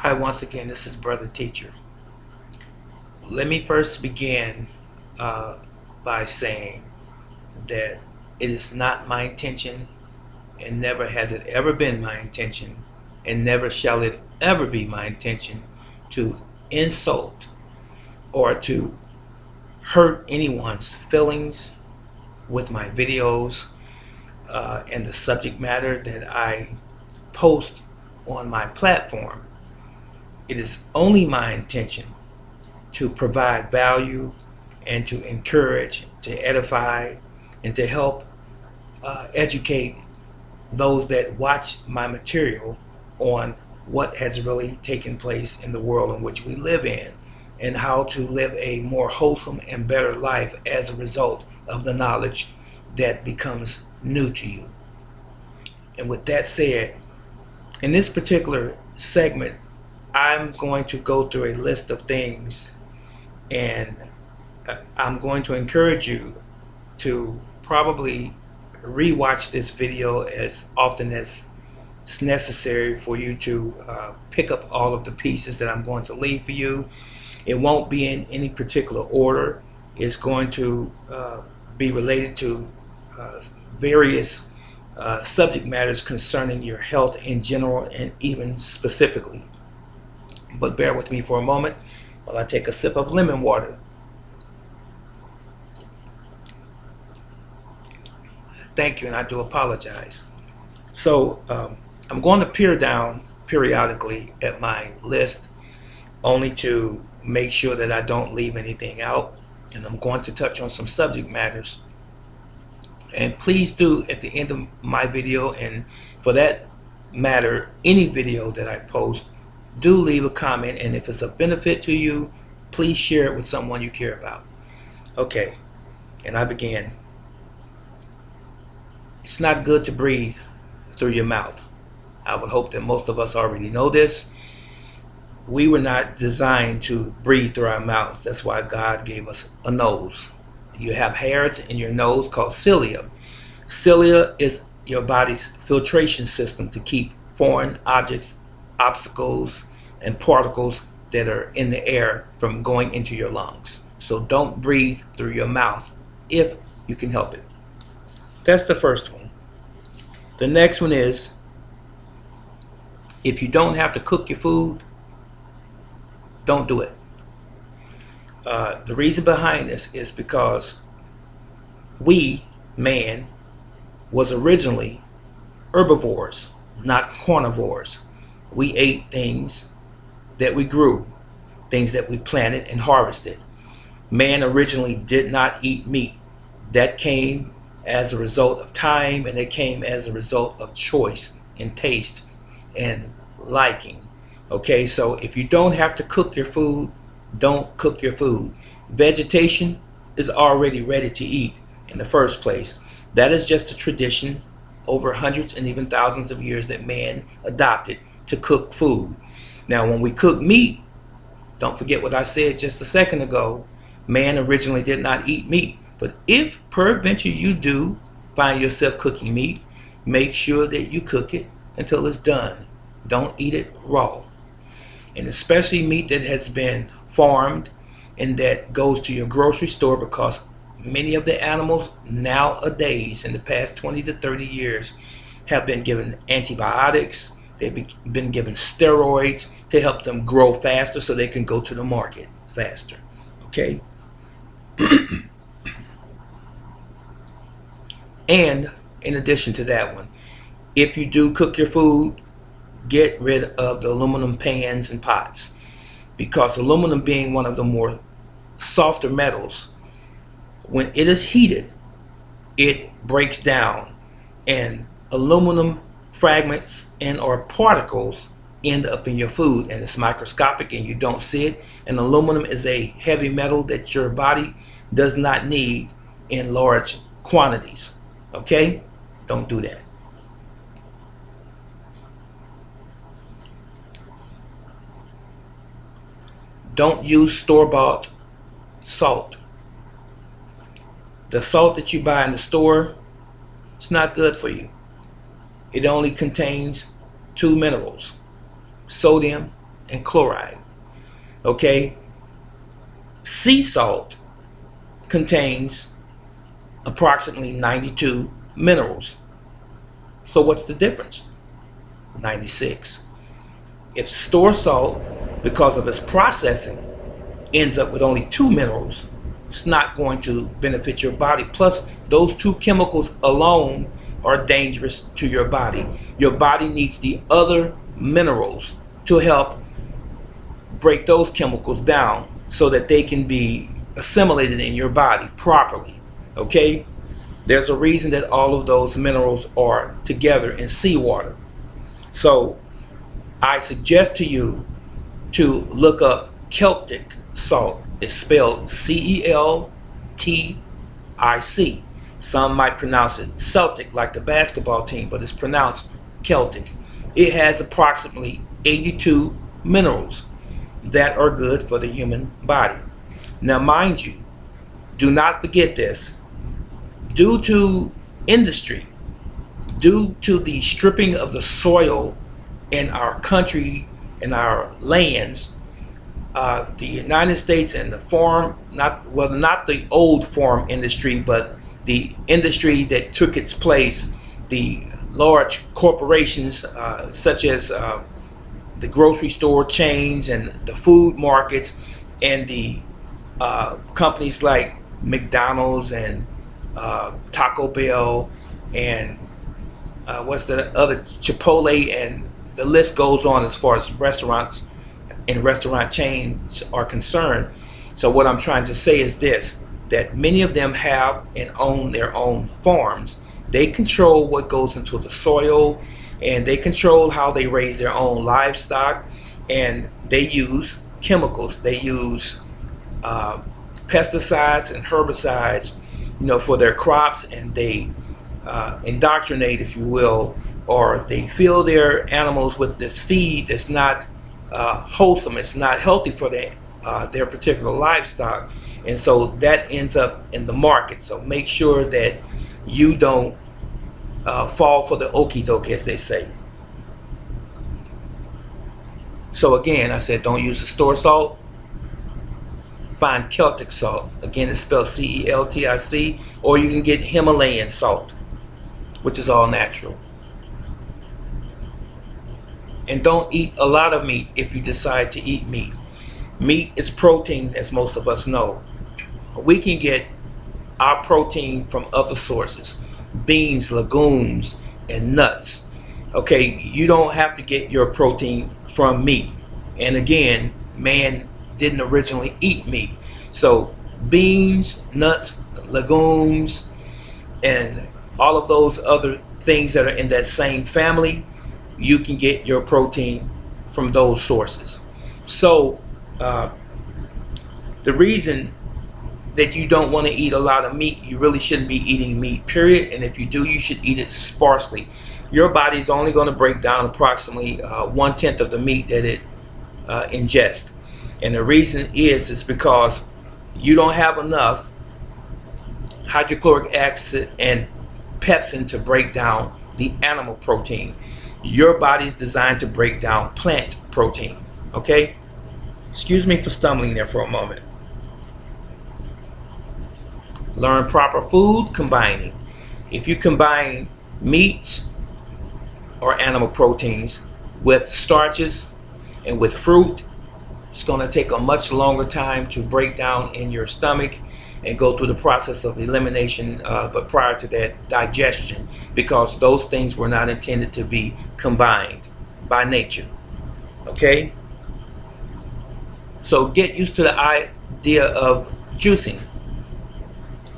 Hi, once again, this is Brother Teacher. Let me first begin uh, by saying that it is not my intention, and never has it ever been my intention, and never shall it ever be my intention to insult or to hurt anyone's feelings with my videos and the subject matter that I post on my platform. It is only my intention to provide value and to encourage, to edify, and to help educate those that watch my material on what has really taken place in the world in which we live in and how to live a more wholesome and better life as a result of the knowledge that becomes new to you. And with that said, in this particular segment, I'm going to go through a list of things, and I'm going to encourage you to probably rewatch this video as often as it's necessary for you to pick up all of the pieces that I'm going to leave for you. It won't be in any particular order. It's going to be related to various subject matters concerning your health in general and even specifically. But bear with me for a moment while I take a sip of lemon water. Thank you, and I do apologize. So I'm going to peer down periodically at my list only to make sure that I don't leave anything out, and I'm going to touch on some subject matters. And please do, at the end of my video, and for that matter any video that I post, do leave a comment, and if it's a benefit to you, please share it with someone you care about. Okay, and I begin. It's not good to breathe through your mouth. I would hope that most of us already know this. We were not designed to breathe through our mouths. That's why God gave us a nose. You have hairs in your nose called cilia. Cilia is your body's filtration system to keep foreign objects, obstacles, and particles that are in the air from going into your lungs. So don't breathe through your mouth if you can help it. That's the first one. The next one is, if you don't have to cook your food, don't do it. The reason behind this is because man, was originally herbivores, not carnivores. We ate things that we grew, things that we planted and harvested. Man originally did not eat meat. That came as a result of time, and it came as a result of choice and taste and liking. Okay, so if you don't have to cook your food, don't cook your food. Vegetation is already ready to eat in the first place. That is just a tradition over hundreds and even thousands of years that man adopted to cook food. Now, when we cook meat, don't forget what I said just a second ago. Man originally did not eat meat. But if peradventure you do find yourself cooking meat, make sure that you cook it until it's done. Don't eat it raw. And especially meat that has been farmed and that goes to your grocery store, because many of the animals nowadays in the past 20 to 30 years have been given antibiotics. They've been given steroids to help them grow faster so they can go to the market faster. Okay? And in addition to that one, if you do cook your food, get rid of the aluminum pans and pots, because aluminum, being one of the more softer metals, when it is heated, it breaks down, and aluminum fragments and or particles end up in your food, and it's microscopic and you don't see it. And aluminum is a heavy metal that your body does not need in large quantities. Okay? Don't do that. Don't use store-bought salt. The salt that you buy in the store, it's not good for you. It only contains two minerals, sodium and chloride. Okay? Sea salt contains approximately 92 minerals. So what's the difference? 96. If store salt, because of its processing, ends up with only 2 minerals, it's not going to benefit your body. Plus, those 2 chemicals alone are dangerous to your body. Your body needs the other minerals to help break those chemicals down so that they can be assimilated in your body properly. Okay? There's a reason that all of those minerals are together in seawater. So I suggest to you to look up Celtic salt. It's spelled Celtic. Some might pronounce it Celtic, like the basketball team, but it's pronounced Celtic. It has approximately 82 minerals that are good for the human body. Now, mind you, do not forget this. Due to industry, due to the stripping of the soil in our country, in our lands, the United States and the not the old farm industry, but the industry that took its place, the large corporations such as the grocery store chains and the food markets and the companies like McDonald's and Taco Bell and what's the other, Chipotle, and the list goes on as far as restaurants and restaurant chains are concerned. So what I'm trying to say is this, that many of them have and own their own farms. They control what goes into the soil, and they control how they raise their own livestock, and they use chemicals. They use pesticides and herbicides, for their crops, and they indoctrinate, if you will, or they fill their animals with this feed that's not wholesome. It's not healthy for their particular livestock, and so that ends up in the market. So make sure that you don't fall for the okie doke, as they say. So again, I said don't use the store salt. Find Celtic salt. Again, it's spelled Celtic, or you can get Himalayan salt, which is all natural. And don't eat a lot of meat if you decide to eat meat. Meat is protein, as most of us know. We can get our protein from other sources: beans, legumes, and nuts. Okay, you don't have to get your protein from meat. And again, man didn't originally eat meat. So beans, nuts, legumes, and all of those other things that are in that same family, you can get your protein from those sources. So the reason that you don't want to eat a lot of meat, you really shouldn't be eating meat, period. And if you do, you should eat it sparsely. Your body's only going to break down approximately 1/10 of the meat that it ingests. And the reason is because you don't have enough hydrochloric acid and pepsin to break down the animal protein. Your body's designed to break down plant protein. Okay? Excuse me for stumbling there for a moment. Learn proper food combining. If you combine meats or animal proteins with starches and with fruit, it's going to take a much longer time to break down in your stomach and go through the process of elimination, but prior to that, digestion, because those things were not intended to be combined by nature. Okay? So get used to the idea of juicing.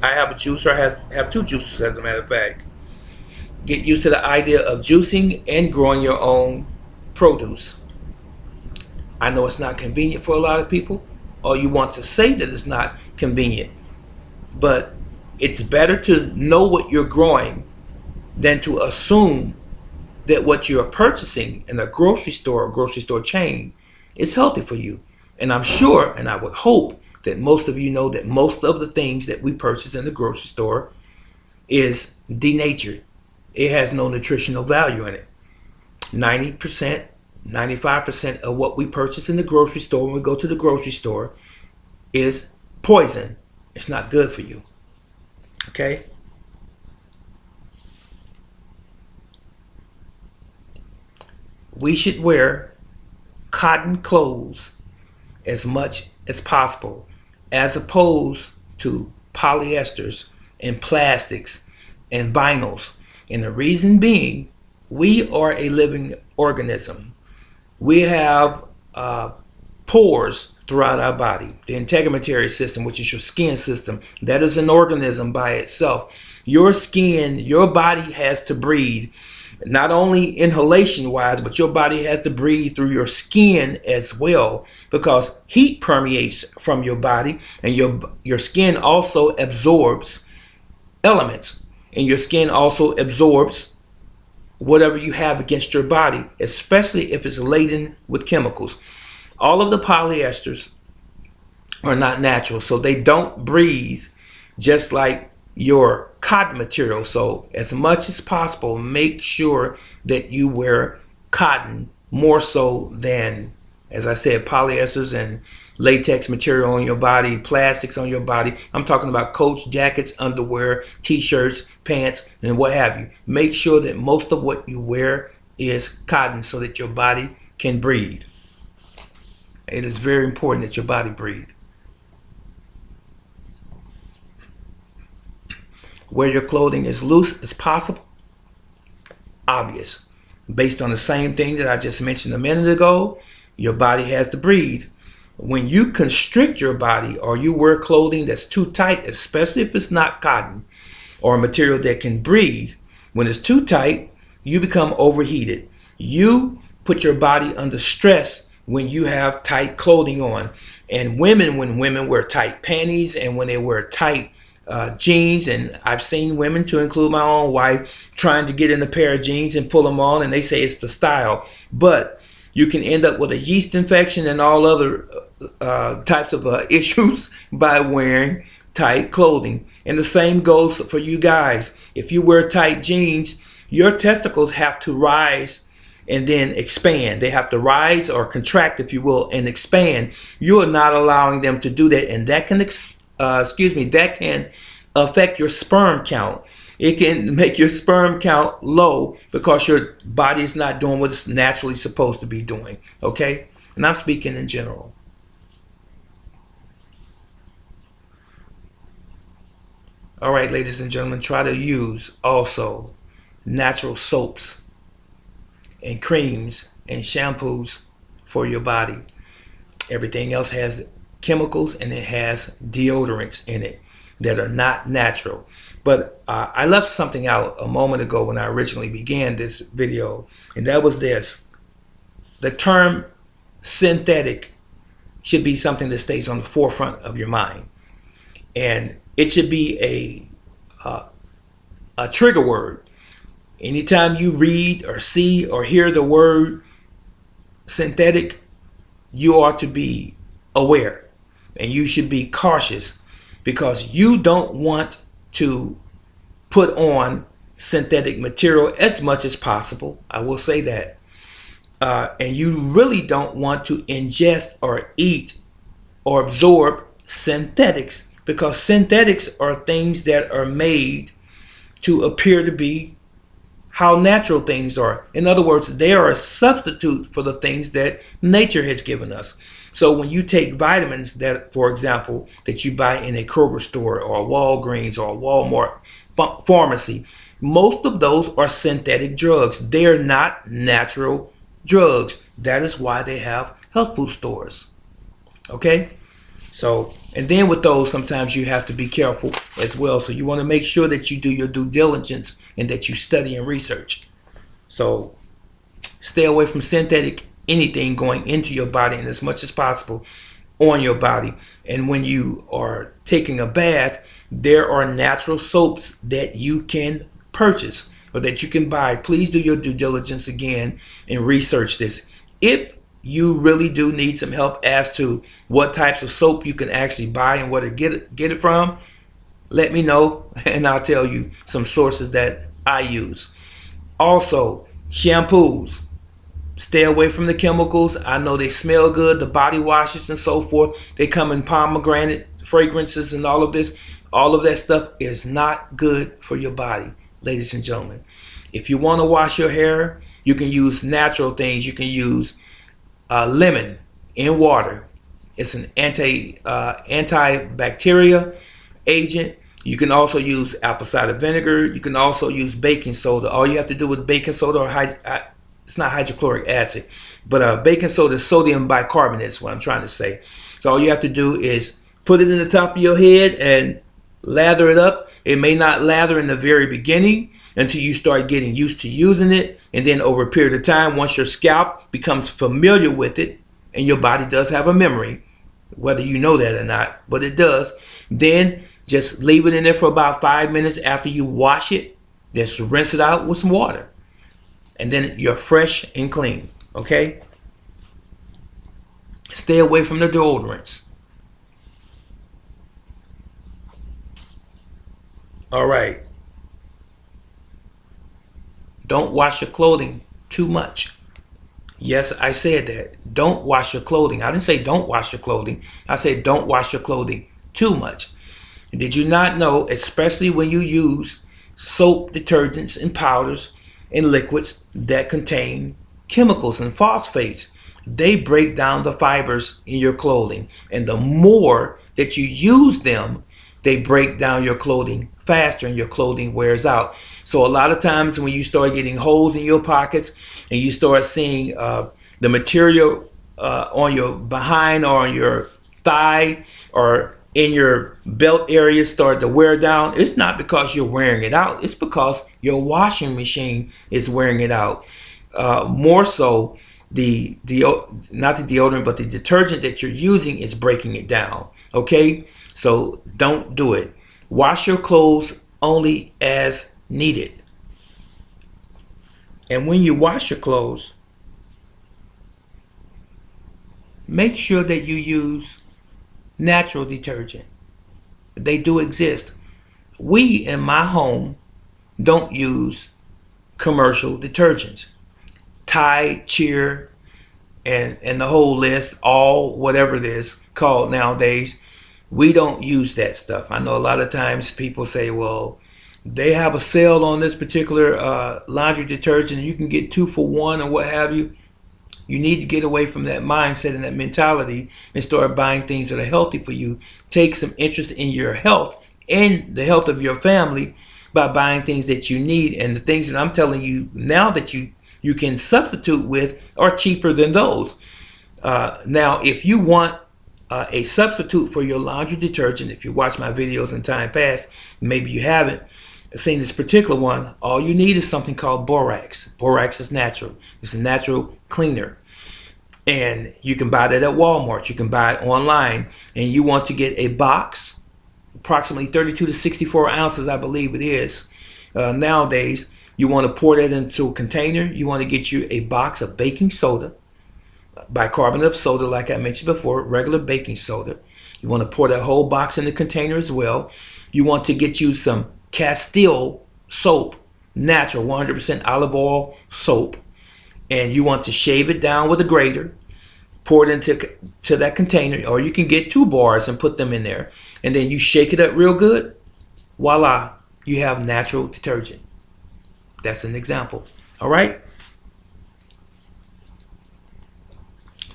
I have a juicer, I have 2 juicers, as a matter of fact. Get used to the idea of juicing and growing your own produce. I know it's not convenient for a lot of people, or you want to say that it's not convenient, but it's better to know what you're growing than to assume that what you're purchasing in a grocery store or grocery store chain is healthy for you. And I'm sure, and I would hope, that most of you know that most of the things that we purchase in the grocery store is denatured. It has no nutritional value in it. 90%, 95% of what we purchase in the grocery store when we go to the grocery store is poison. It's not good for you. Okay? We should wear cotton clothes as much as possible, as opposed to polyesters and plastics and vinyls. And the reason being, we are a living organism. We have pores throughout our body. The integumentary system, which is your skin system, that is an organism by itself. Your skin, your body has to breathe, not only inhalation wise, but your body has to breathe through your skin as well, because heat permeates from your body, and your skin also absorbs elements, and your skin also absorbs whatever you have against your body, especially if it's laden with chemicals. All of the polyesters are not natural, so they don't breathe just like your cotton material. So as much as possible, make sure that you wear cotton more so than, as I said, polyesters and latex material on your body, plastics on your body. I'm talking about coats, jackets, underwear, t-shirts, pants, and what have you. Make sure that most of what you wear is cotton so that your body can breathe. It is very important that your body breathe. Wear your clothing as loose as possible. Obvious. Based on the same thing that I just mentioned a minute ago, your body has to breathe. When you constrict your body or you wear clothing that's too tight, especially if it's not cotton or a material that can breathe, when it's too tight, you become overheated. You put your body under stress when you have tight clothing on. And women, when women wear tight panties and when they wear tight jeans, and I've seen women, to include my own wife, trying to get in a pair of jeans and pull them on, and they say it's the style. But you can end up with a yeast infection and all other types of issues by wearing tight clothing. And the same goes for you guys. If you wear tight jeans, your testicles have to rise and then expand. They have to rise or contract, if you will, and expand. You are not allowing them to do that, and that can that can affect your sperm count. It can make your sperm count low because your body is not doing what it's naturally supposed to be doing. Okay? And I'm speaking in general. All right, ladies and gentlemen, try to use also natural soaps and creams and shampoos for your body. Everything else has chemicals and it has deodorants in it that are not natural. But I left something out a moment ago when I originally began this video, and that was this. The term synthetic should be something that stays on the forefront of your mind, and it should be a trigger word. Anytime you read or see or hear the word synthetic, you ought to be aware and you should be cautious, because you don't want to put on synthetic material as much as possible. I will say that. And you really don't want to ingest or eat or absorb synthetics, because synthetics are things that are made to appear to be how natural things are. In other words, they are a substitute for the things that nature has given us. So when you take vitamins that, for example, that you buy in a Kroger store or a Walgreens or a Walmart pharmacy, most of those are synthetic drugs. They're not natural drugs. That is why they have health food stores. Okay? So, and then with those, sometimes you have to be careful as well. So you want to make sure that you do your due diligence and that you study and research. So stay away from synthetic anything going into your body, and as much as possible on your body. And when you are taking a bath, there are natural soaps that you can purchase or that you can buy. Please do your due diligence again and research this. If you really do need some help as to what types of soap you can actually buy and where to get it from, let me know and I'll tell you some sources that I use. Also, shampoos. Stay away from the chemicals. I know they smell good, the body washes and so forth. They come in pomegranate fragrances and all of this. All of that stuff is not good for your body, ladies and gentlemen. If you want to wash your hair, you can use natural things. You can use lemon in water. It's an antibacterial agent. You can also use apple cider vinegar. You can also use baking soda. All you have to do with baking soda, it's not hydrochloric acid, but baking soda is sodium bicarbonate is what I'm trying to say. So all you have to do is put it in the top of your head and lather it up. It may not lather in the very beginning until you start getting used to using it. And then over a period of time, once your scalp becomes familiar with it, and your body does have a memory, whether you know that or not, but it does, then just leave it in there for about 5 minutes after you wash it. Just rinse it out with some water. And then you're fresh and clean, okay? Stay away from the deodorants. All right. Don't wash your clothing too much. Yes, I said that. Don't wash your clothing. I didn't say don't wash your clothing. I said don't wash your clothing too much. Did you not know, especially when you use soap, detergents, and powders and liquids that contain chemicals and phosphates, they break down the fibers in your clothing. And the more that you use them, they break down your clothing faster and your clothing wears out. So a lot of times when you start getting holes in your pockets and you start seeing the material on your behind or on your thigh or in your belt area start to wear down, it's not because you're wearing it out. It's because your washing machine is wearing it out. More so, the not the deodorant, but the detergent that you're using is breaking it down. Okay, so don't do it. Wash your clothes only as needed. And when you wash your clothes, make sure that you use natural detergent. They do exist. We in my home don't use commercial detergents. Tide, Cheer, and the whole list, all whatever it is called nowadays, we don't use that stuff. I know a lot of times people say, well, they have a sale on this particular laundry detergent. You can get 2 for 1 or what have you. You need to get away from that mindset and that mentality and start buying things that are healthy for you. Take some interest in your health and the health of your family by buying things that you need. And the things that I'm telling you now that you can substitute with are cheaper than those. Now, if you want a substitute for your laundry detergent, if you watch my videos in time past, maybe you haven't seen this particular one, all you need is something called borax. Borax is natural. It's a natural cleaner. And you can buy that at Walmart. You can buy it online. And you want to get a box, approximately 32 to 64 ounces, I believe it is. Nowadays, you want to pour that into a container. You want to get you a box of baking soda, bicarbonate of soda, like I mentioned before, regular baking soda. You want to pour that whole box in the container as well. You want to get you some Castile soap, natural 100% olive oil soap, and you want to shave it down with a grater, pour it into that container, or you can get 2 bars and put them in there, and then you shake it up real good. Voila, you have natural detergent. That's an example. All right.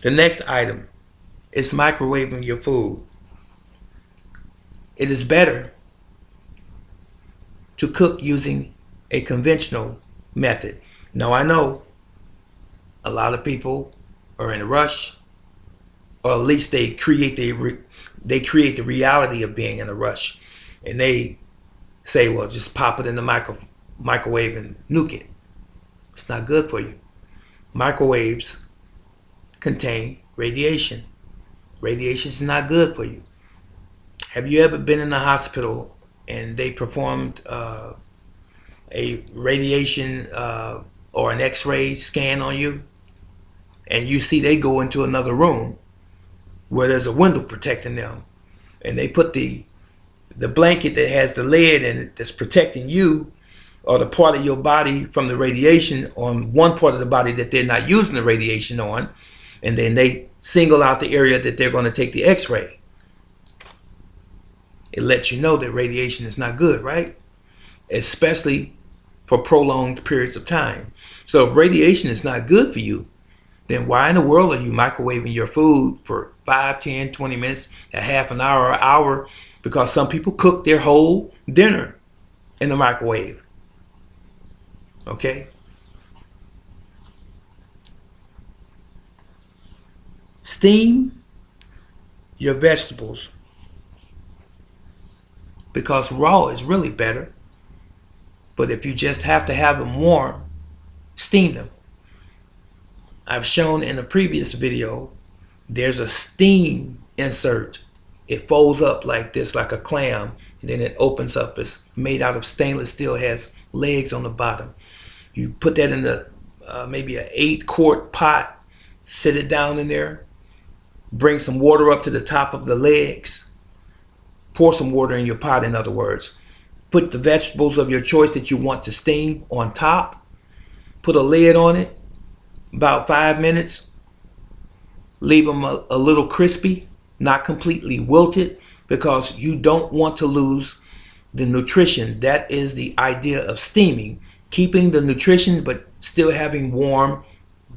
The next item is microwaving your food. It is better to cook using a conventional method. Now, I know a lot of people are in a rush, or at least they create the reality of being in a rush, and they say, well, just pop it in the microwave and nuke it. It's not good for you. Microwaves contain radiation. Radiation is not good for you. Have you ever been in the hospital and they performed a radiation or an x-ray scan on you, and you see they go into another room where there's a window protecting them, and they put the blanket that has the lid and that's protecting you or the part of your body from the radiation on one part of the body that they're not using the radiation on, and then they single out the area that they're going to take the x-ray. It lets you know that radiation is not good, right? Especially for prolonged periods of time. So if radiation is not good for you, then why in the world are you microwaving your food for 5, 10, 20 minutes, a half an hour, an hour? Because some people cook their whole dinner in the microwave. Okay? Steam your vegetables, because raw is really better. But if you just have to have them warm, steam them. I've shown in a previous video, there's a steam insert. It folds up like this, like a clam, and then it opens up. It's made out of stainless steel, has legs on the bottom. You put that in the maybe an 8-quart pot, sit it down in there, bring some water up to the top of the legs, pour some water in your pot, in other words. Put the vegetables of your choice that you want to steam on top, put a lid on it, about 5 minutes, leave them a little crispy, not completely wilted, because you don't want to lose the nutrition. That is the idea of steaming, keeping the nutrition but still having warm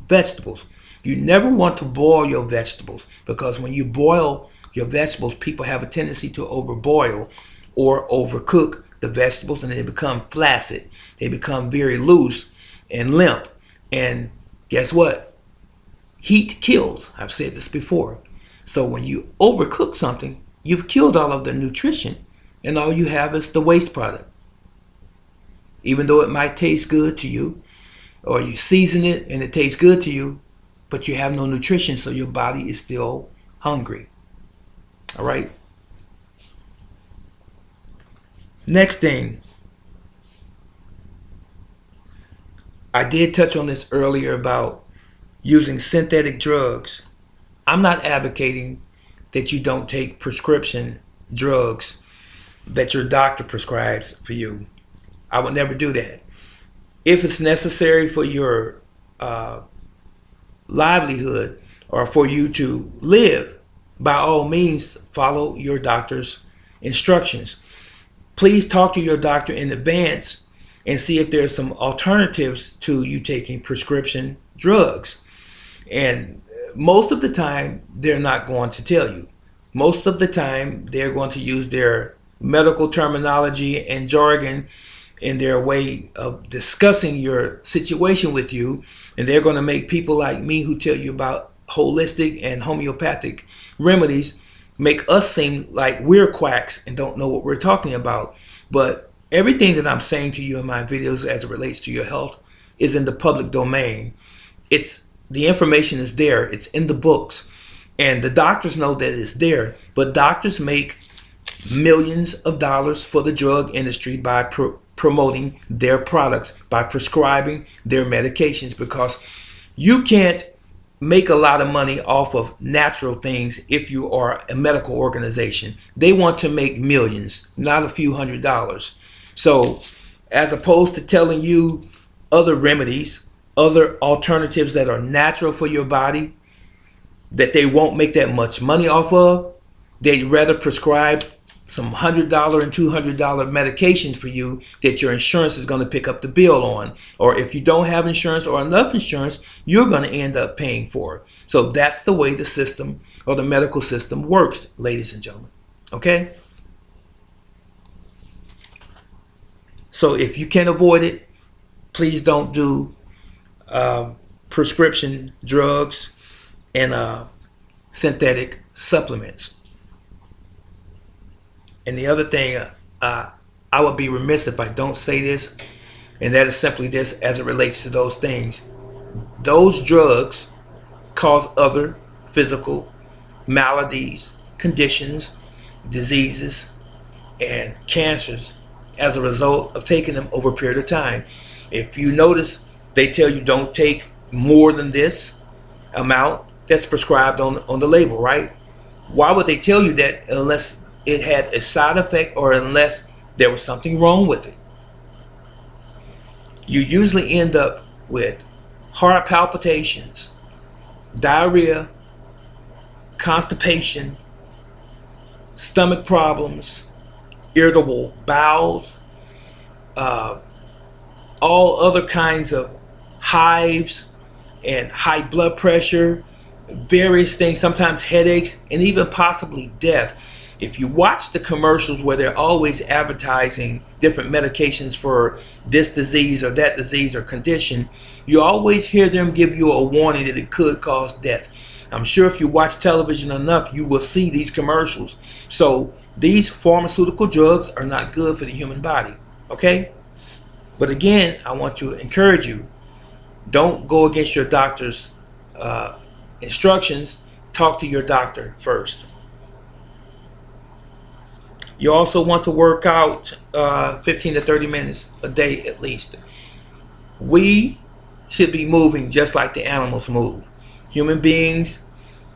vegetables. You never want to boil your vegetables, because when you boil your vegetables, people have a tendency to overboil or overcook the vegetables, and they become flaccid. They become very loose and limp. And guess what? Heat kills. I've said this before. So when you overcook something, you've killed all of the nutrition, and all you have is the waste product. Even though it might taste good to you, or you season it and it tastes good to you, but you have no nutrition, so your body is still hungry. All right? Next thing, I did touch on this earlier about using synthetic drugs. I'm not advocating that you don't take prescription drugs that your doctor prescribes for you. I would never do that. If it's necessary for your livelihood or for you to live, by all means, follow your doctor's instructions. Please talk to your doctor in advance and see if there's some alternatives to you taking prescription drugs. And most of the time, they're not going to tell you. Most of the time, they're going to use their medical terminology and jargon in their way of discussing your situation with you. And they're going to make people like me, who tell you about holistic and homeopathic remedies, make us seem like we're quacks and don't know what we're talking about. But everything that I'm saying to you in my videos as it relates to your health is in the public domain. The information is there. It's in the books. And the doctors know that it's there. But doctors make millions of dollars for the drug industry by promoting their products, by prescribing their medications, because you can't make a lot of money off of natural things if you are a medical organization. They want to make millions, not a few $100s. So as opposed to telling you other remedies, other alternatives that are natural for your body, that they won't make that much money off of, they'd rather prescribe some $100 and $200 medications for you that your insurance is going to pick up the bill on. Or if you don't have insurance or enough insurance, you're going to end up paying for it. So that's the way the system, or the medical system, works, ladies and gentlemen. Okay? So if you can avoid it, please don't do prescription drugs and synthetic supplements. And the other thing, I would be remiss if I don't say this, and that is simply this as it relates to those things. Those drugs cause other physical maladies, conditions, diseases, and cancers as a result of taking them over a period of time. If you notice, they tell you don't take more than this amount that's prescribed on the label, right? Why would they tell you that unless it had a side effect or unless there was something wrong with it? you usually end up with heart palpitations, diarrhea, constipation, stomach problems, irritable bowels, uh, all other kinds of hives and high blood pressure, various things, sometimes headaches, and even possibly death. If you watch the commercials where they're always advertising different medications for this disease or that disease or condition, you always hear them give you a warning that it could cause death. I'm sure if you watch television enough, you will see these commercials. So these pharmaceutical drugs are not good for the human body, okay? But again, I want to encourage you, don't go against your doctor's instructions. Talk to your doctor first. You also want to work out 15 to 30 minutes a day at least. We should be moving just like the animals move. Human beings,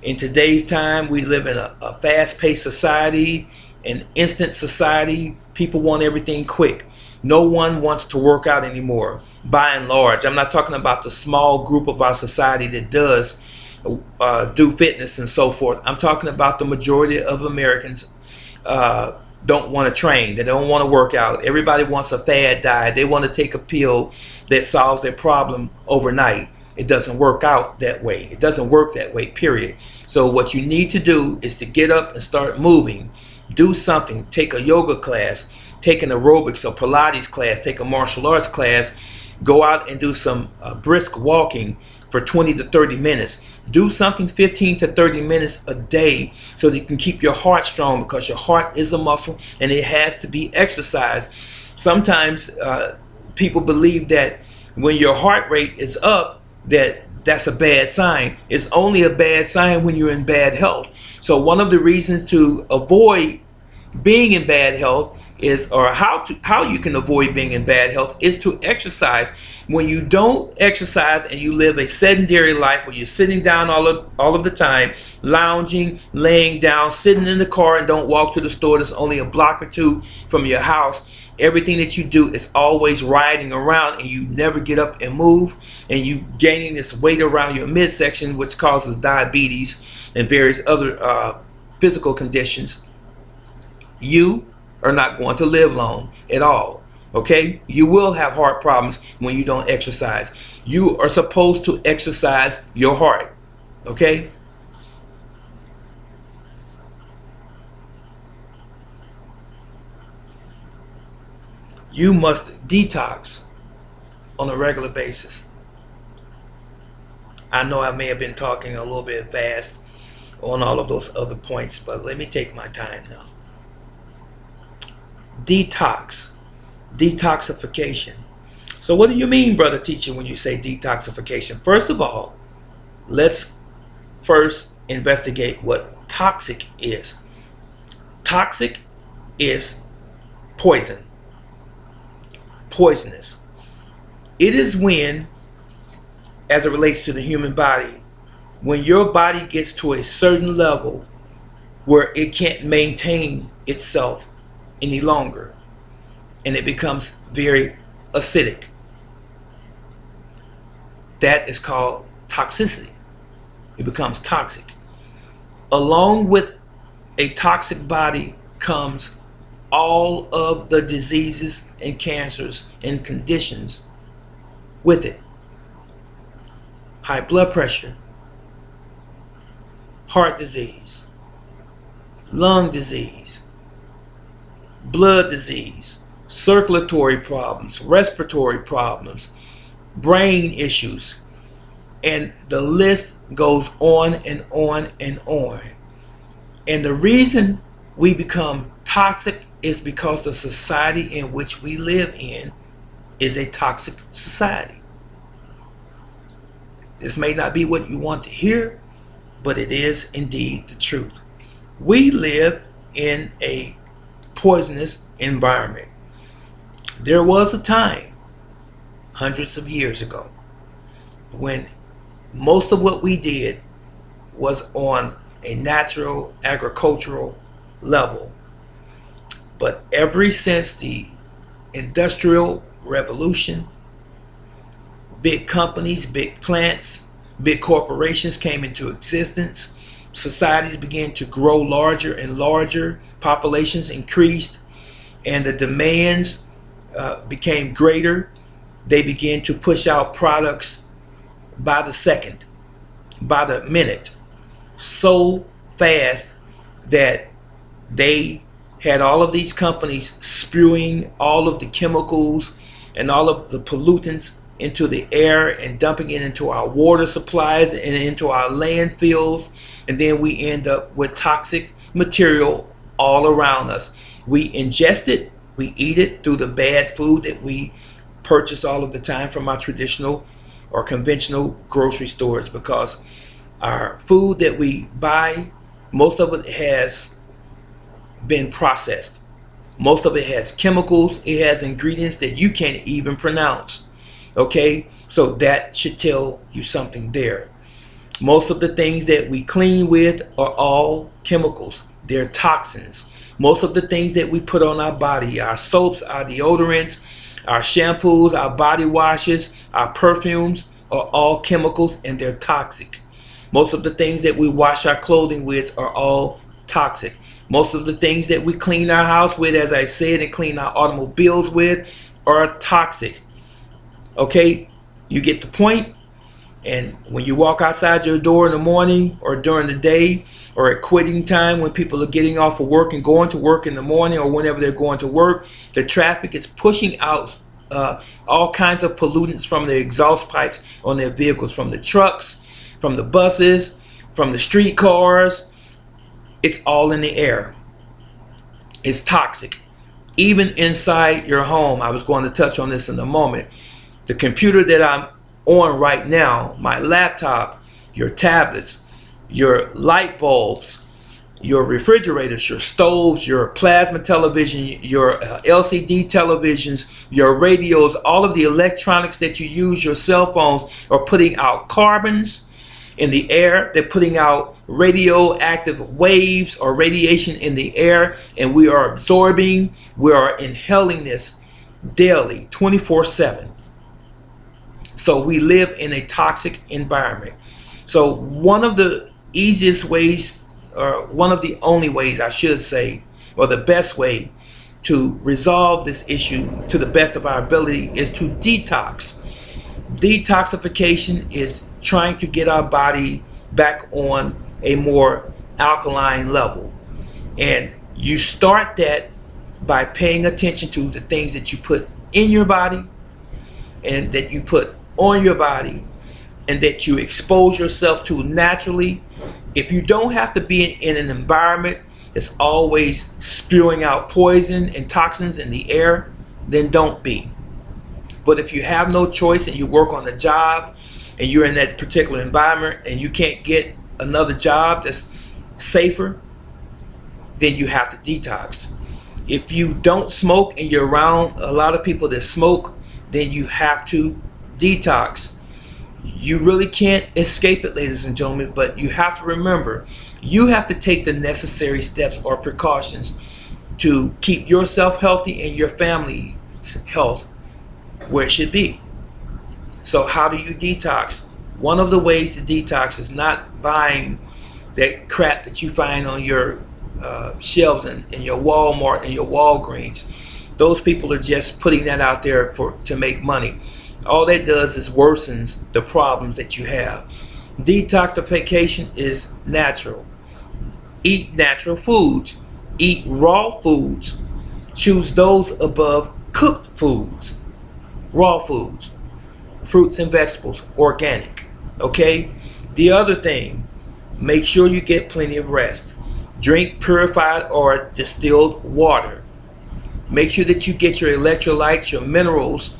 in today's time, we live in a fast-paced society, an instant society. People want everything quick. No one wants to work out anymore, by and large. I'm not talking about the small group of our society that does do fitness and so forth. I'm talking about the majority of Americans don't want to train. They don't want to work out. Everybody wants a fad diet. They want to take a pill that solves their problem overnight. It doesn't work out that way. It doesn't work that way, period. So what you need to do is to get up and start moving. Do something. Take a yoga class. Take an aerobics or Pilates class. Take a martial arts class. Go out and do some brisk walking for 20 to 30 minutes. Do something 15 to 30 minutes a day so that you can keep your heart strong, because your heart is a muscle and it has to be exercised. Sometimes people believe that when your heart rate is up, that's a bad sign. It's only a bad sign when you're in bad health. So one of the reasons to avoid being in bad health is, or how you can avoid being in bad health, is to exercise. When you don't exercise and you live a sedentary life where you're sitting down all of the time, lounging, laying down, sitting in the car, and don't walk to the store that's only a block or two from your house, everything that you do is always riding around and you never get up and move, and you gaining this weight around your midsection, which causes diabetes and various other physical conditions. You are not going to live long at all. Okay? You will have heart problems when you don't exercise. You are supposed to exercise your heart. Okay? You must detox on a regular basis. I know I may have been talking a little bit fast on all of those other points, but let me take my time now. Detox. Detoxification. So what do you mean, brother teacher, when you say detoxification? First of all, let's first investigate what toxic is. Toxic is poison. Poisonous. It is when, as it relates to the human body, when your body gets to a certain level where it can't maintain itself any longer, and it becomes very acidic. That is called toxicity. It becomes toxic. Along with a toxic body comes all of the diseases and cancers and conditions with it. High blood pressure, heart disease, lung disease, blood disease, circulatory problems, respiratory problems, brain issues, and the list goes on and on and on. And the reason we become toxic is because the society in which we live in is a toxic society. This may not be what you want to hear, but it is indeed the truth. We live in a poisonous environment. There was a time, hundreds of years ago, when most of what we did was on a natural agricultural level. But ever since the Industrial Revolution Big companies, big plants, big corporations came into existence. Societies began to grow larger and larger. Populations increased, and the demands became greater. They began to push out products by the second, by the minute, so fast that they had all of these companies spewing all of the chemicals and all of the pollutants into the air and dumping it into our water supplies and into our landfills. And then we end up with toxic material all around us. We ingest it, we eat it through the bad food that we purchase all of the time from our traditional or conventional grocery stores, because our food that we buy, most of it has been processed. Most of it has chemicals. It has ingredients that you can't even pronounce. Okay, so that should tell you something there. Most of the things that we clean with are all chemicals. They're toxins. Most of the things that we put on our body, our soaps, our deodorants, our shampoos, our body washes, our perfumes, are all chemicals, and they're toxic. Most of the things that we wash our clothing with are all toxic. Most of the things that we clean our house with, as I said, and clean our automobiles with, are toxic. Okay, you get the point? And when you walk outside your door in the morning or during the day or at quitting time, when people are getting off of work and going to work in the morning or whenever they're going to work, the traffic is pushing out all kinds of pollutants from the exhaust pipes on their vehicles, from the trucks, from the buses, from the streetcars. It's all in the air. It's toxic. Even inside your home, I was going to touch on this in a moment. The computer that I'm on right now, my laptop, your tablets, your light bulbs, your refrigerators, your stoves, your plasma television, your LCD televisions, your radios, all of the electronics that you use, your cell phones, are putting out carbons in the air. They're putting out radioactive waves or radiation in the air, and we are absorbing, we are inhaling this daily, 24/7. So we live in a toxic environment. So one of the easiest ways, or one of the only ways I should say, or the best way to resolve this issue to the best of our ability, is to detox. Detoxification is trying to get our body back on a more alkaline level. And you start that by paying attention to the things that you put in your body and that you put on your body and that you expose yourself to naturally. If you don't have to be in an environment that's always spewing out poison and toxins in the air, then don't be. But if you have no choice and you work on a job and you're in that particular environment and you can't get another job that's safer, then you have to detox. If you don't smoke and you're around a lot of people that smoke, then you have to detox. You really can't escape it, ladies and gentlemen, but you have to remember, you have to take the necessary steps or precautions to keep yourself healthy and your family's health where it should be. So how do you detox? One of the ways to detox is not buying that crap that you find on your shelves in your Walmart and your Walgreens. Those people are just putting that out there to make money. All that does is worsens the problems that you have. Detoxification is natural. Eat natural foods. Eat raw foods. Choose those above cooked foods. Raw foods. Fruits and vegetables. Organic. Okay? The other thing, make sure you get plenty of rest. Drink purified or distilled water. Make sure that you get your electrolytes, your minerals,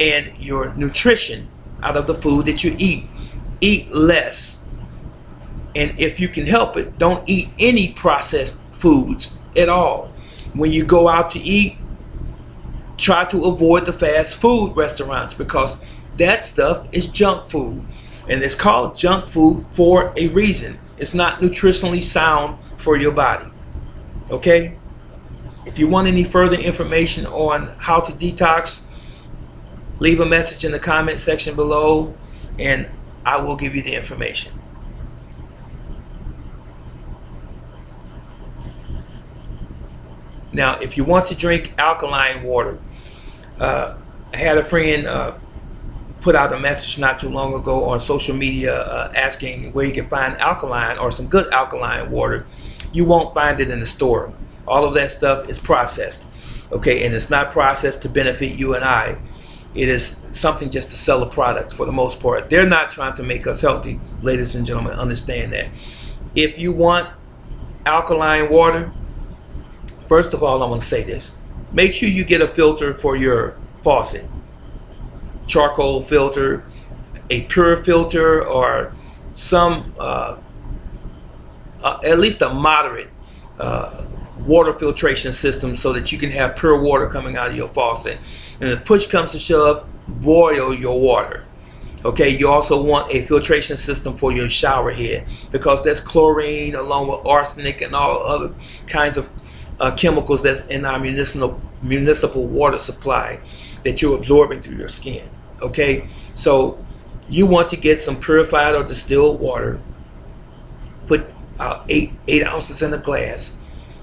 and your nutrition out of the food that you eat. Eat less. And if you can help it, don't eat any processed foods at all. When you go out to eat, try to avoid the fast food restaurants, because that stuff is junk food. And it's called junk food for a reason. It's not nutritionally sound for your body. Okay? If you want any further information on how to detox, leave a message in the comment section below and I will give you the information. Now, if you want to drink alkaline water, I had a friend put out a message not too long ago on social media asking where you can find alkaline or some good alkaline water. You won't find it in the store. All of that stuff is processed, okay, and it's not processed to benefit you and I. It is something just to sell a product for the most part. They're not trying to make us healthy, ladies and gentlemen. Understand that. If you want alkaline water, first of all, I want to say this. Make sure you get a filter for your faucet. Charcoal filter, a pure filter, or some at least a moderate water filtration system so that you can have pure water coming out of your faucet. And if push comes to shove, boil your water. Okay, you also want a filtration system for your shower head because there's chlorine along with arsenic and all other kinds of chemicals that's in our municipal water supply that you're absorbing through your skin. Okay, so you want to get some purified or distilled water. Put eight ounces in a glass.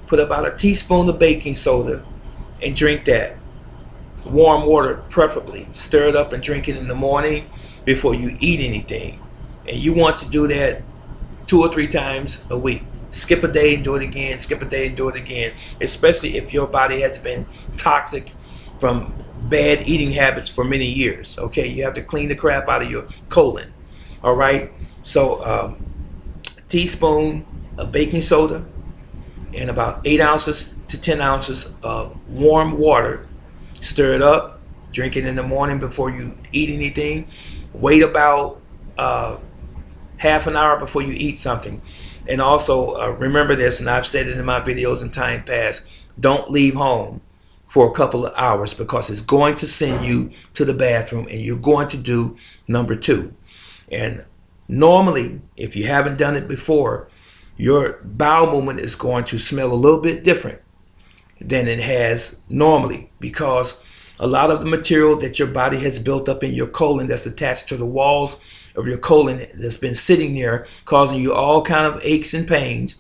Put about a teaspoon of baking soda and drink that. Warm water preferably. Stir it up and drink it in the morning before you eat anything. And you want to do that 2 or 3 times a week. Skip a day and do it again. Skip a day and do it again. Especially if your body has been toxic from bad eating habits for many years. Okay, you have to clean the crap out of your colon. All right, so a teaspoon of baking soda and about 8 ounces to 10 ounces of warm water. Stir it up. Drink it in the morning before you eat anything. Wait about half an hour before you eat something. And also remember this, and I've said it in my videos in time past, don't leave home for a couple of hours because it's going to send you to the bathroom and you're going to do number 2. And normally, if you haven't done it before, your bowel movement is going to smell a little bit different than it has normally because a lot of the material that your body has built up in your colon that's attached to the walls of your colon that's been sitting there causing you all kind of aches and pains,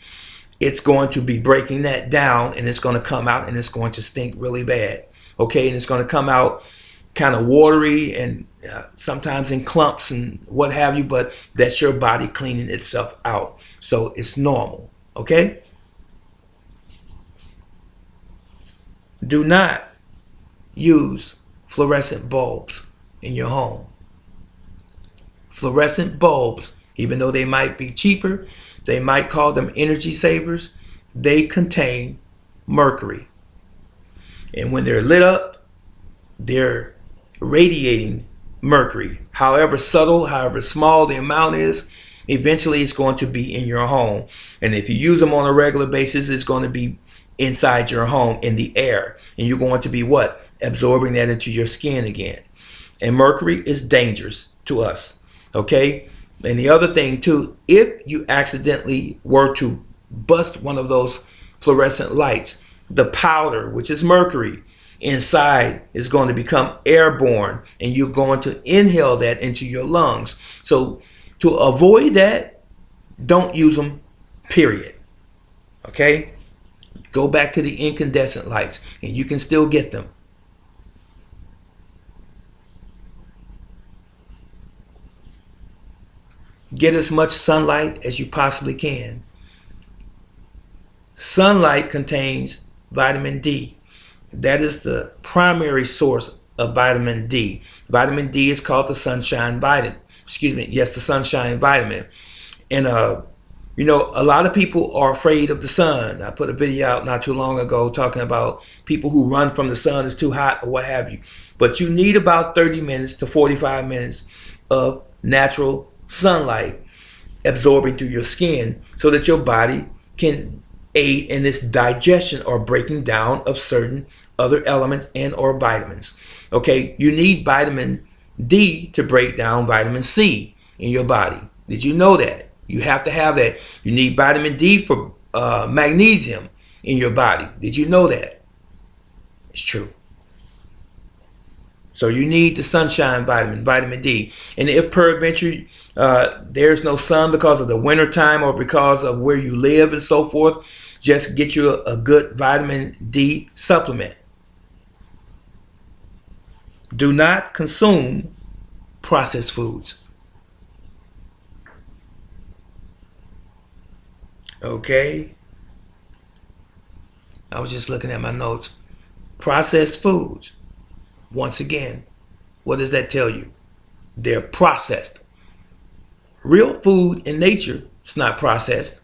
it's going to be breaking that down and it's going to come out and it's going to stink really bad. Okay, and it's going to come out kind of watery and sometimes in clumps and what have you, but that's your body cleaning itself out. So it's normal. Okay? Do not use fluorescent bulbs in your home. Fluorescent bulbs, even though they might be cheaper, they might call them energy savers, they contain mercury. And when they're lit up, they're radiating mercury. However subtle, however small the amount is, eventually it's going to be in your home. And if you use them on a regular basis, it's going to be inside your home in the air. And you're going to be what? Absorbing that into your skin again. And mercury is dangerous to us. Okay? And the other thing too, if you accidentally were to bust one of those fluorescent lights, the powder, which is mercury, inside is going to become airborne and you're going to inhale that into your lungs. So to avoid that, don't use them, period. Okay? Go back to the incandescent lights and you can still get them. Get as much sunlight as you possibly can. Sunlight contains vitamin D. That is the primary source of vitamin D. Vitamin D is called the sunshine vitamin. Excuse me, yes, the sunshine vitamin. And you know, a lot of people are afraid of the sun. I put a video out not too long ago talking about people who run from the sun, it's too hot or what have you. But you need about 30 minutes to 45 minutes of natural sunlight absorbing through your skin so that your body can aid in this digestion or breaking down of certain other elements and or vitamins. Okay, you need vitamin D to break down vitamin C in your body. Did you know that? You have to have that. You need vitamin D for magnesium in your body. Did you know that? It's true. So you need the sunshine vitamin, vitamin D. And if peradventure there's no sun because of the winter time or because of where you live and so forth, just get you a good vitamin D supplement. Do not consume processed foods. Okay? I was just looking at my notes. Processed foods. Once again, what does that tell you? They're processed. Real food in nature is not processed.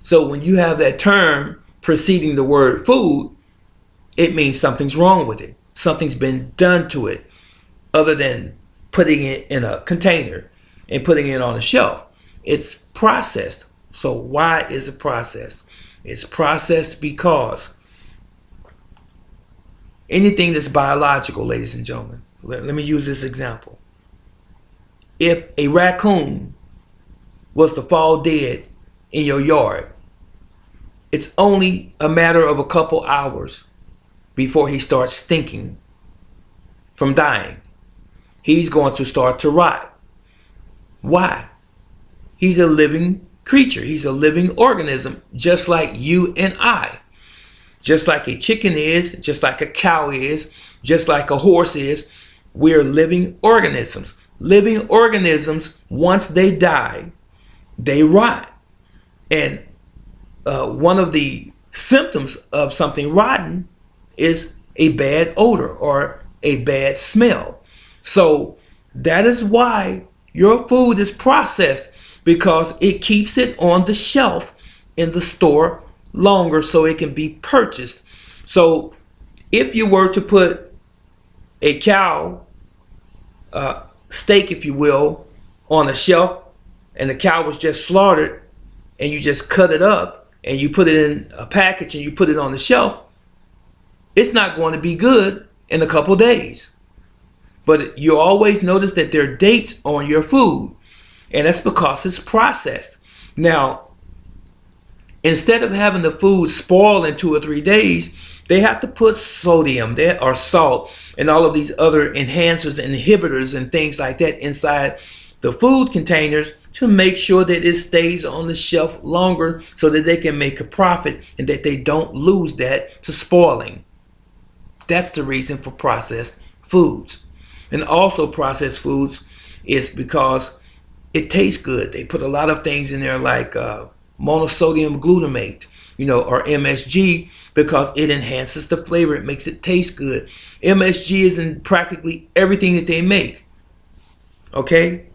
So when you have that term preceding the word food, it means something's wrong with it. Something's been done to it other than putting it in a container and putting it on a shelf. It's processed. So why is it processed? It's processed because anything that's biological, ladies and gentlemen, let me use this example. If a raccoon was to fall dead in your yard, it's only a matter of a couple hours before he starts stinking from dying. He's going to start to rot. Why? He's a living creature. He's a living organism, just like you and I. Just like a chicken is, just like a cow is, just like a horse is. We're living organisms. Living organisms, once they die, they rot. And one of the symptoms of something rotten is a bad odor or a bad smell. So that is why your food is processed, because it keeps it on the shelf in the store longer so it can be purchased. So if you were to put a cow steak, if you will, on a shelf, and the cow was just slaughtered, and you just cut it up and you put it in a package and you put it on the shelf, it's not going to be good in a couple days. But you always notice that there are dates on your food, and that's because it's processed. Now, instead of having the food spoil in 2 or 3 days, they have to put sodium or salt and all of these other enhancers and inhibitors and things like that inside the food containers to make sure that it stays on the shelf longer so that they can make a profit and that they don't lose that to spoiling. That's the reason for processed foods. And also processed foods is because it tastes good. They put a lot of things in there like monosodium glutamate, or MSG, because it enhances the flavor. It makes it taste good. MSG is in practically everything that they make. Okay?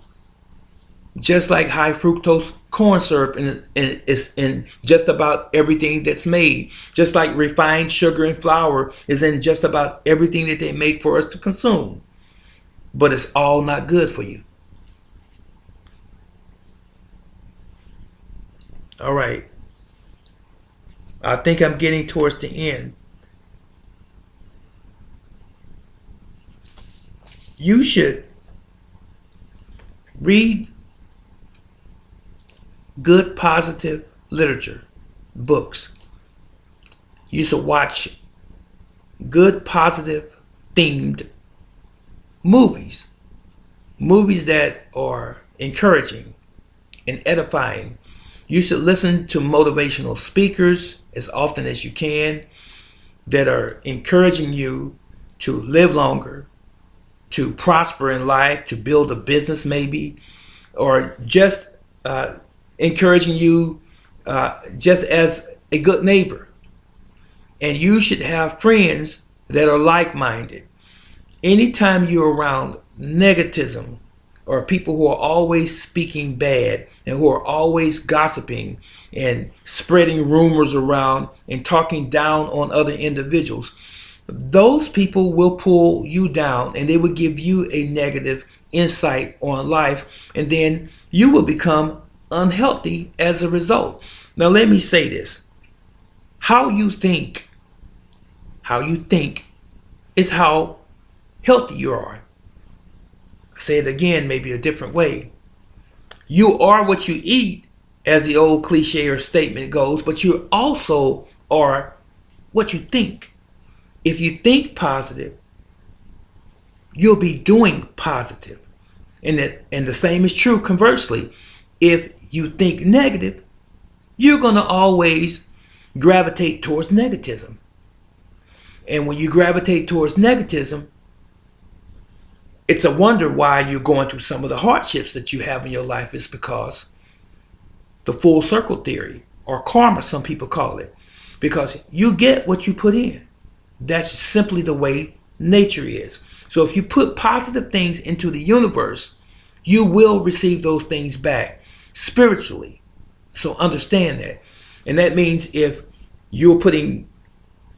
Just like high fructose corn syrup, and it's in just about everything that's made. Just like refined sugar and flour is in just about everything that they make for us to consume. But it's all not good for you. All right. I think I'm getting towards the end. You should read good, positive literature, books. You should watch good, positive, themed movies. Movies that are encouraging and edifying. You should listen to motivational speakers as often as you can that are encouraging you to live longer, to prosper in life, to build a business maybe, or just encouraging you just as a good neighbor. And you should have friends that are like-minded. Anytime you're around negativism or people who are always speaking bad and who are always gossiping and spreading rumors around and talking down on other individuals, those people will pull you down and they will give you a negative insight on life, and then you will become unhealthy as a result. Now let me say this. How you think is how healthy you are. I say it again, maybe a different way. You are what you eat, as the old cliche or statement goes, but you also are what you think. If you think positive, you'll be doing positive. And the same is true conversely. If you think negative, you're going to always gravitate towards negativism. And when you gravitate towards negativism, it's a wonder why you're going through some of the hardships that you have in your life. Is because the full circle theory, or karma, some people call it, because you get what you put in. That's simply the way nature is. So if you put positive things into the universe, you will receive those things back spiritually. So understand that. And that means if you're putting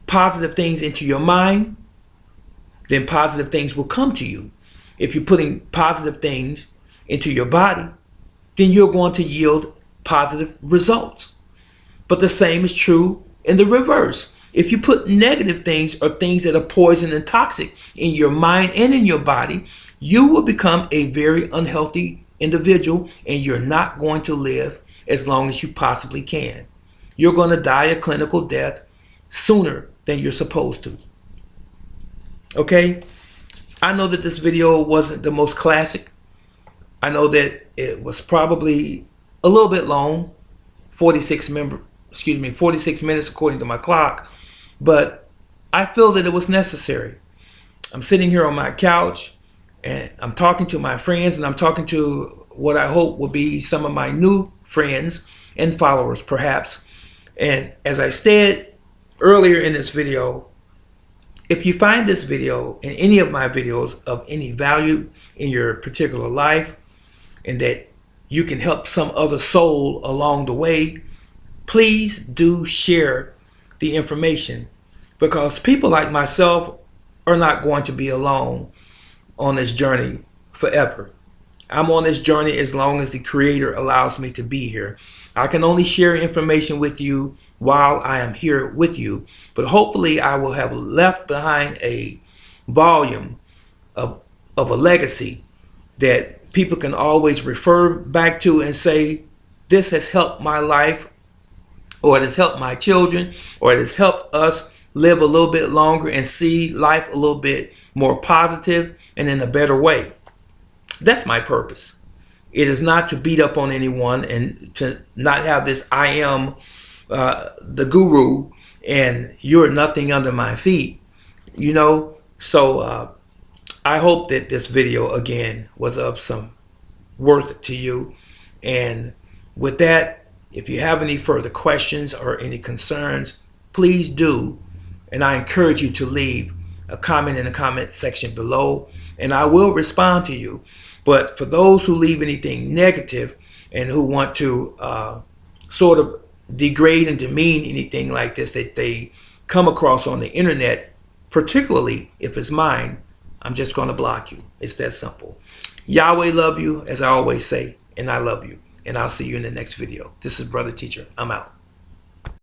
positive things into your mind, then positive things will come to you. If you're putting positive things into your body, then you're going to yield positive results. But the same is true in the reverse. If you put negative things or things that are poison and toxic in your mind and in your body, you will become a very unhealthy individual, and you're not going to live as long as you possibly can. You're going to die a clinical death sooner than you're supposed to. Okay? I know that this video wasn't the most classic. I know that it was probably a little bit long, 46 minutes according to my clock, but I feel that it was necessary. I'm sitting here on my couch and I'm talking to my friends, and I'm talking to what I hope will be some of my new friends and followers perhaps. And as I said earlier in this video, if you find this video and any of my videos of any value in your particular life, and that you can help some other soul along the way, please do share the information, because people like myself are not going to be alone on this journey forever. I'm on this journey as long as the Creator allows me to be here. I can only share information with you while I am here with you, but hopefully I will have left behind a volume of a legacy that people can always refer back to and say, this has helped my life, or it has helped my children, or it has helped us live a little bit longer and see life a little bit more positive and in a better way. That's my purpose. It is not to beat up on anyone and to not have this I am the guru and you're nothing under my feet, you know. So I hope that this video again was of some worth to you. And with that, if you have any further questions or any concerns, please do. And I encourage you to leave a comment in the comment section below, and I will respond to you. But for those who leave anything negative and who want to sort of degrade and demean anything like this that they come across on the internet, particularly if it's mine, I'm just going to block you. It's that simple. Yahweh love you, as I always say, and I love you. And I'll see you in the next video. This is Brother Teacher. I'm out.